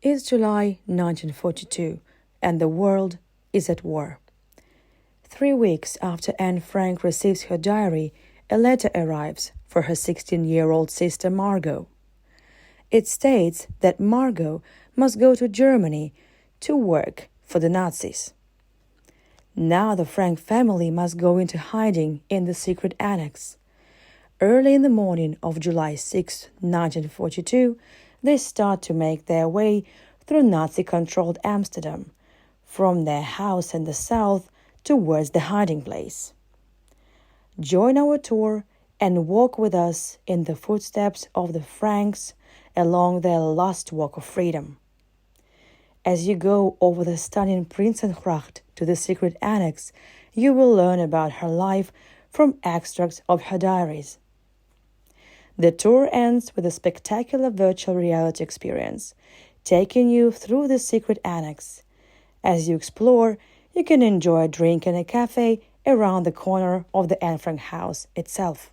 It's July 1942, and the world is at war. 3 weeks after Anne Frank receives her diary, a letter arrives for her 16-year-old sister Margot. It states that Margot must go to Germany to work for the Nazis. Now the Frank family must go into hiding in the secret annex. Early in the morning of July 6, 1942, they start to make their way through Nazi-controlled Amsterdam, from their house in the south towards the hiding place. Join our tour and walk with us in the footsteps of the Franks along their last walk of freedom. As you go over the stunning Prinsengracht to the secret annex, you will learn about her life from extracts of her diaries. The tour ends with a spectacular virtual reality experience, taking you through the secret annex. As you explore, you can enjoy a drink in a cafe around the corner of the Anne Frank house itself.